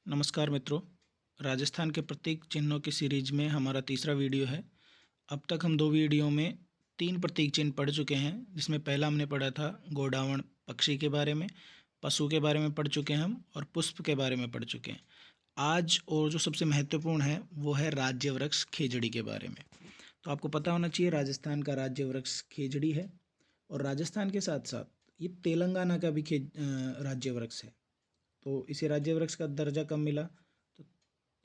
नमस्कार मित्रों। राजस्थान के प्रतीक चिन्हों की सीरीज में हमारा तीसरा वीडियो है। अब तक हम 2 वीडियो में 3 प्रतीक चिन्ह पढ़ चुके हैं, जिसमें पहला हमने पढ़ा था गोडावण पक्षी के बारे में, पशु के बारे में पढ़ चुके हैं हम, और पुष्प के बारे में पढ़ चुके हैं। आज और जो सबसे महत्वपूर्ण है वो है राज्य वृक्ष खेजड़ी के बारे में। तो आपको पता होना चाहिए राजस्थान का राज्य वृक्ष खेजड़ी है, और राजस्थान के साथ साथ ये तेलंगाना का भी राज्य वृक्ष है। तो इसे राज्य वृक्ष का दर्जा कब मिला? तो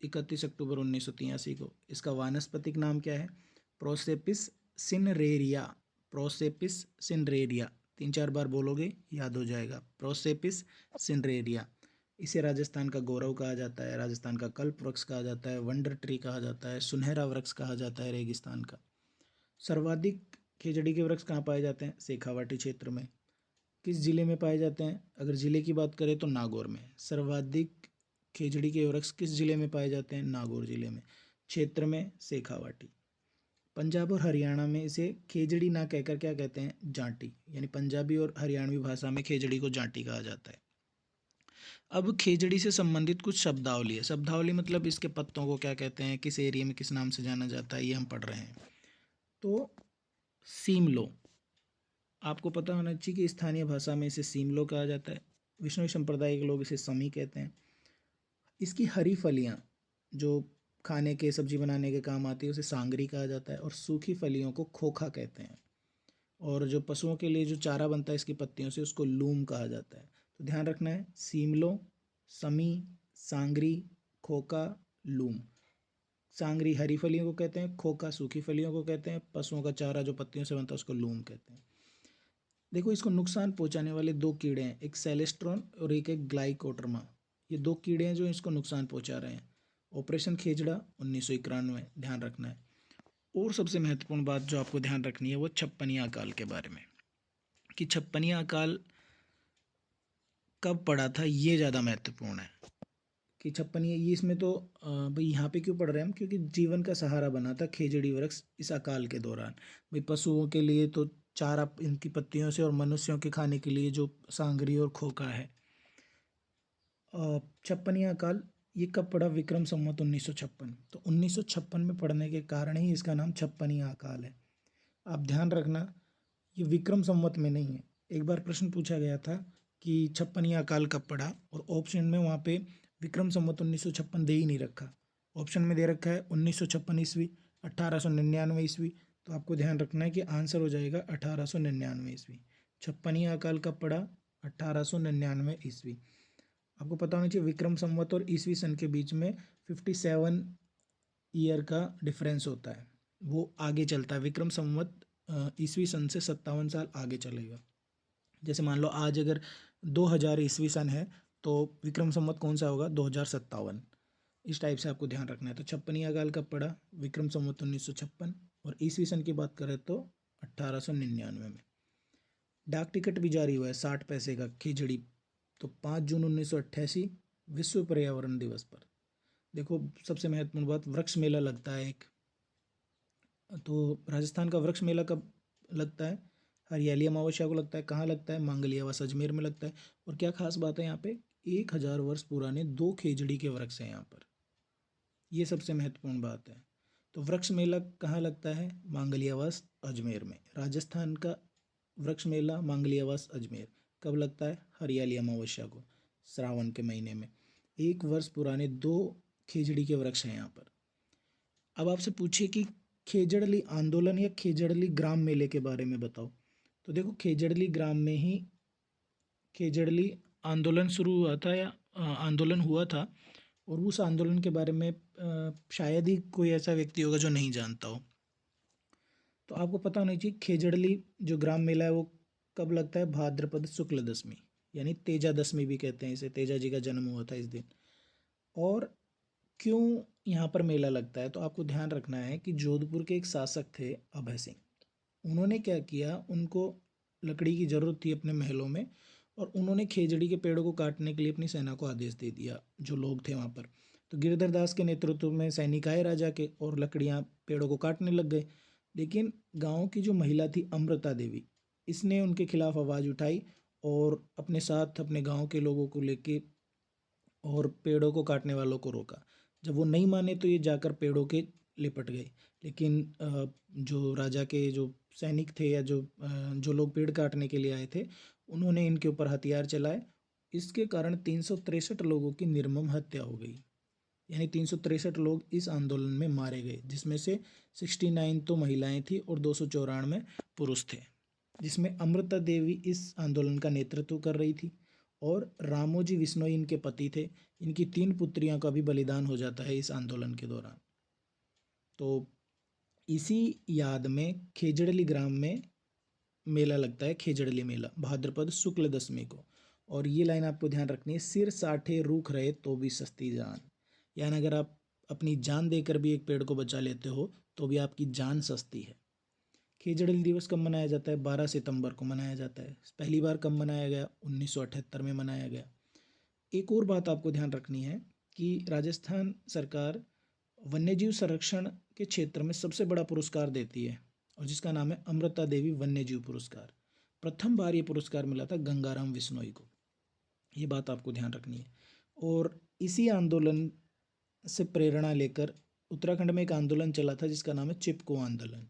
31 अक्टूबर 1983 को। इसका वानस्पतिक नाम क्या है? प्रोसेपिस सिनरेरिया। प्रोसेपिस सिनरेरिया 3-4 बार बोलोगे याद हो जाएगा। प्रोसेपिस सिनरेरिया। इसे राजस्थान का गौरव कहा जाता है, राजस्थान का कल्प वृक्ष कहा जाता है, वंडर ट्री कहा जाता है, सुनहरा वृक्ष कहा जाता है रेगिस्तान का। सर्वाधिक खेजड़ी के वृक्ष कहाँ पाए जाते हैं? शेखावाटी क्षेत्र में। किस जिले में पाए जाते हैं? अगर जिले की बात करें तो नागौर में। सर्वाधिक खेजड़ी के वृक्ष किस जिले में पाए जाते हैं? नागौर जिले में। क्षेत्र में शेखावाटी। पंजाब और हरियाणा में इसे खेजड़ी ना कहकर क्या कहते हैं? जांटी। यानी पंजाबी और हरियाणवी भाषा में खेजड़ी को जांटी कहा जाता है। अब खेजड़ी से संबंधित कुछ शब्दावली है। शब्दावली मतलब इसके पत्तों को क्या कहते हैं, किस एरिया में किस नाम से जाना जाता है, ये हम पढ़ रहे हैं। तो सीमलो, आपको पता होना चाहिए कि स्थानीय भाषा में इसे सीमलो कहा जाता है। विष्णु संप्रदाय के लोग इसे समी कहते हैं। इसकी हरी फलियां जो खाने के सब्जी बनाने के काम आती है उसे सांगरी कहा जाता है, और सूखी फलियों को खोखा कहते हैं। और जो पशुओं के लिए जो चारा बनता है इसकी पत्तियों से, उसको लूम कहा जाता है। तो ध्यान रखना है, सीमलो, समी, सांगरी, खोखा, लूम। सांगरी हरी फलियों को कहते हैं, खोखा सूखी फलियों को कहते हैं, पशुओं का चारा जो पत्तियों से बनता है उसको लूम कहते हैं। देखो, इसको नुकसान पहुंचाने वाले 2 कीड़े हैं, एक सेलेस्ट्रॉन और एक है ग्लाइकोडर्मा। ये 2 कीड़े हैं जो इसको नुकसान पहुंचा रहे हैं। ऑपरेशन खेजड़ा 1991, ध्यान रखना है। और सबसे महत्वपूर्ण बात जो आपको ध्यान रखनी है वो छप्पनिया अकाल के बारे में, कि छप्पनिया अकाल कब पड़ा था, ये ज़्यादा महत्वपूर्ण है। कि छप्पनिया, ये इसमें तो भाई यहाँ पे क्यों पढ़ रहे हैं हम? क्योंकि जीवन का सहारा बना था खेजड़ी वृक्ष इस अकाल के दौरान। भाई पशुओं के लिए तो चारा इनकी पत्तियों से, और मनुष्यों के खाने के लिए जो सांगरी और खोखा है। छप्पनिया अकाल ये कब पड़ा? विक्रम संवत 1956। तो 1956 में पड़ने के कारण ही इसका नाम छप्पनिया अकाल है। आप ध्यान रखना, ये विक्रम संवत में नहीं है। एक बार प्रश्न पूछा गया था कि छप्पनिया अकाल कब पड़ा, और ऑप्शन में वहाँ पे विक्रम संवत 1956 दे ही नहीं रखा। ऑप्शन में दे रखा है 1956 ईस्वी, 1899 ईस्वी। तो आपको ध्यान रखना है कि आंसर हो जाएगा 1899 ईस्वी। छप्पनिया अकाल कब पड़ा? 1899 ईस्वी। आपको पता होना चाहिए विक्रम संवत और ईस्वी सन के बीच में 57 ईयर का डिफरेंस होता है, वो आगे चलता है। विक्रम संवत ईस्वी सन से 57 साल आगे चलेगा। जैसे मान लो आज अगर 2000 ईस्वी सन है तो विक्रम संवत कौन सा होगा? 2057। इस टाइप से आपको ध्यान रखना है। तो छप्पनिया अकाल कब पड़ा? विक्रम संवत 1956। और ईस्वी सन की बात करें तो 1899 में। डाक टिकट भी जारी हुआ है 60 पैसे का खेजड़ी। तो 5 जून 1988 विश्व पर्यावरण दिवस पर। देखो, सबसे महत्वपूर्ण बात, वृक्ष मेला लगता है एक। तो राजस्थान का वृक्ष मेला कब लगता है? हरियाली अमावस्या को लगता है। कहाँ लगता है? मांगलियावास अजमेर में लगता है। और क्या खास बात है यहाँ पे? 1000 वर्ष पुराने 2 खेजड़ी के वृक्ष हैं यहाँ पर। ये सबसे महत्वपूर्ण बात है। तो वृक्ष मेला कहाँ लगता है? मांगलियावास अजमेर में। राजस्थान का वृक्ष मेला मांगलियावास अजमेर कब लगता है? हरियाली अमावस्या को, श्रावण के महीने में। 1 वर्ष पुराने 2 खेजड़ी के वृक्ष हैं यहाँ पर। अब आपसे पूछिए कि खेजड़ली आंदोलन या खेजड़ली ग्राम मेले के बारे में बताओ। तो देखो, खेजड़ली ग्राम में ही खेजड़ली आंदोलन शुरू हुआ था, या आंदोलन हुआ था। और उस आंदोलन के बारे में शायद ही कोई ऐसा व्यक्ति होगा जो नहीं जानता हो। तो आपको पता होना चाहिए खेजड़ली जो ग्राम मेला है वो कब लगता है? भाद्रपद शुक्ल दशमी, यानी तेजा दशमी भी कहते हैं इसे। तेजा जी का जन्म हुआ था इस दिन। और क्यों यहाँ पर मेला लगता है? तो आपको ध्यान रखना है कि जोधपुर के एक शासक थे अभय सिंह। उन्होंने क्या किया, उनको लकड़ी की ज़रूरत थी अपने महलों में, और उन्होंने खेजड़ी के पेड़ों को काटने के लिए अपनी सेना को आदेश दे दिया, जो लोग थे वहाँ पर। तो गिरधर दास के नेतृत्व में सैनिक आए राजा के, और लकड़ियाँ पेड़ों को काटने लग गए। लेकिन गांव की जो महिला थी अमृता देवी, इसने उनके खिलाफ आवाज़ उठाई और अपने साथ अपने गांव के लोगों को लेके और पेड़ों को काटने वालों को रोका। जब वो नहीं माने तो ये जाकर पेड़ों के लिपट गए। लेकिन जो राजा के जो सैनिक थे या जो लोग पेड़ काटने के लिए आए थे, उन्होंने इनके ऊपर हथियार चलाए। इसके कारण 363 लोगों की निर्मम हत्या हो गई। यानी 363 लोग इस आंदोलन में मारे गए, जिसमें से 69 तो महिलाएं थी और 294 पुरुष थे, जिसमें अमृता देवी इस आंदोलन का नेतृत्व कर रही थी और रामोजी विश्नोई इनके पति थे। इनकी 3 पुत्रियों का भी बलिदान हो जाता है इस आंदोलन के दौरान। तो इसी याद में खेजड़ली ग्राम में मेला लगता है, खेजड़ली मेला, भाद्रपद शुक्ल दशमी को। और ये लाइन आपको ध्यान रखनी है, सिर साठे रूख रहे तो भी सस्ती जान। यानी अगर आप अपनी जान देकर भी एक पेड़ को बचा लेते हो तो भी आपकी जान सस्ती है। खेजड़ली दिवस कब मनाया जाता है? 12 सितंबर को मनाया जाता है। पहली बार कब मनाया गया? 1978 में मनाया गया। एक और बात आपको ध्यान रखनी है कि राजस्थान सरकार वन्यजीव संरक्षण के क्षेत्र में सबसे बड़ा पुरस्कार देती है, और जिसका नाम है अमृता देवी वन्यजीव पुरस्कार। प्रथम बार ये पुरस्कार मिला था गंगाराम विश्नोई को। ये बात आपको ध्यान रखनी है। और इसी आंदोलन से प्रेरणा लेकर उत्तराखंड में एक आंदोलन चला था जिसका नाम है चिपको आंदोलन,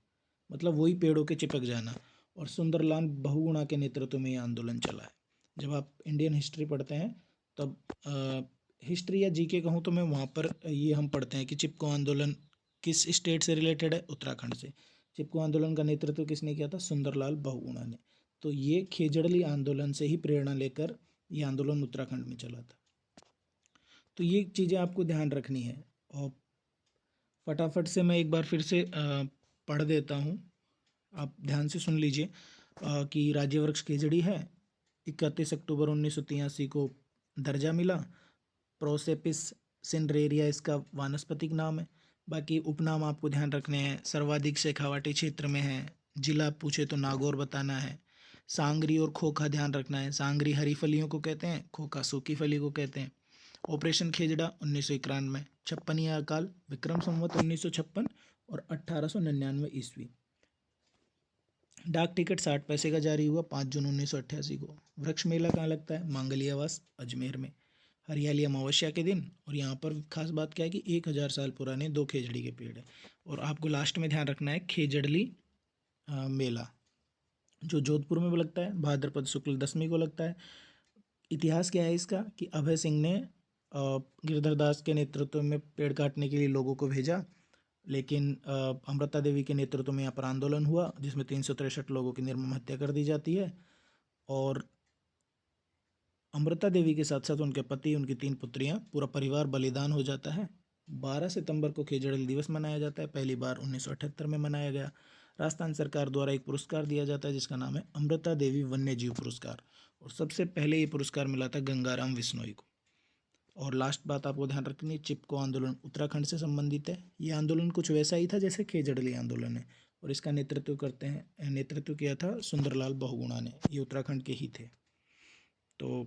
मतलब वही पेड़ों के चिपक जाना। और सुंदरलाल बहुगुणा के नेतृत्व में ये आंदोलन चला है। जब आप इंडियन हिस्ट्री पढ़ते हैं तब हिस्ट्री या जीके कहूँ तो मैं वहाँ पर ये हम पढ़ते हैं कि चिपको आंदोलन किस स्टेट से रिलेटेड है? उत्तराखंड से। चिपको आंदोलन का नेतृत्व किसने किया था? सुंदरलाल बहुगुणा ने। तो ये खेजड़ली आंदोलन से ही प्रेरणा लेकर ये आंदोलन उत्तराखंड में चला था। तो ये चीज़ें आपको ध्यान रखनी है। और फटाफट से मैं एक बार फिर से पढ़ देता हूँ, आप ध्यान से सुन लीजिए। कि राज्य वृक्ष खेजड़ी है। 31 अक्टूबर 1983 को दर्जा मिला। प्रोसेपिस सिंड्रेरिया इसका वानस्पतिक नाम है। बाकी उपनाम आपको ध्यान रखने हैं। सर्वाधिक शेखावाटी क्षेत्र में है। जिला पूछे तो नागौर बताना है। सांगरी और खोखा ध्यान रखना है। सांगरी हरी फलियों को कहते हैं, खोखा सूखी फली को कहते हैं। ऑपरेशन खेजड़ा 1991। छप्पनिया अकाल विक्रम संवत 1956 और 1899 ईस्वी। डाक टिकट 60 पैसे का जारी हुआ 5 जून 1988 को। वृक्ष मेला कहाँ लगता है? मांगली आवास अजमेर में, हरियाली अमावस्या के दिन। और यहाँ पर खास बात क्या है कि 1000 साल पुराने 2 खेजड़ी के पेड़ है। और आपको लास्ट में ध्यान रखना है खेजड़ली मेला जो जोधपुर में भी लगता है, भाद्रपद शुक्ल दशमी को लगता है। इतिहास क्या है इसका कि अभय सिंह ने गिरधर दास के नेतृत्व में पेड़ काटने के लिए लोगों को भेजा, लेकिन अमृता देवी के नेतृत्व में यहाँ पर आंदोलन हुआ जिसमें 363 लोगों की निर्मम हत्या कर दी जाती है। और अमृता देवी के साथ साथ उनके पति, उनकी 3 पुत्रियाँ, पूरा परिवार बलिदान हो जाता है। 12 सितंबर को खेजड़ली दिवस मनाया जाता है। पहली बार 1978 में मनाया गया। राजस्थान सरकार द्वारा एक पुरस्कार दिया जाता है जिसका नाम है अमृता देवी वन्यजीव पुरस्कार। और सबसे पहले ये पुरस्कार मिला था गंगाराम विश्नोई को। और लास्ट बात आपको ध्यान रखनी है, चिपको आंदोलन उत्तराखंड से संबंधित है। ये आंदोलन कुछ वैसा ही था जैसे खेजड़ली आंदोलन है। और इसका नेतृत्व किया था सुंदरलाल बहुगुणा ने। ये उत्तराखंड के ही थे। तो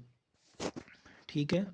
ठीक है।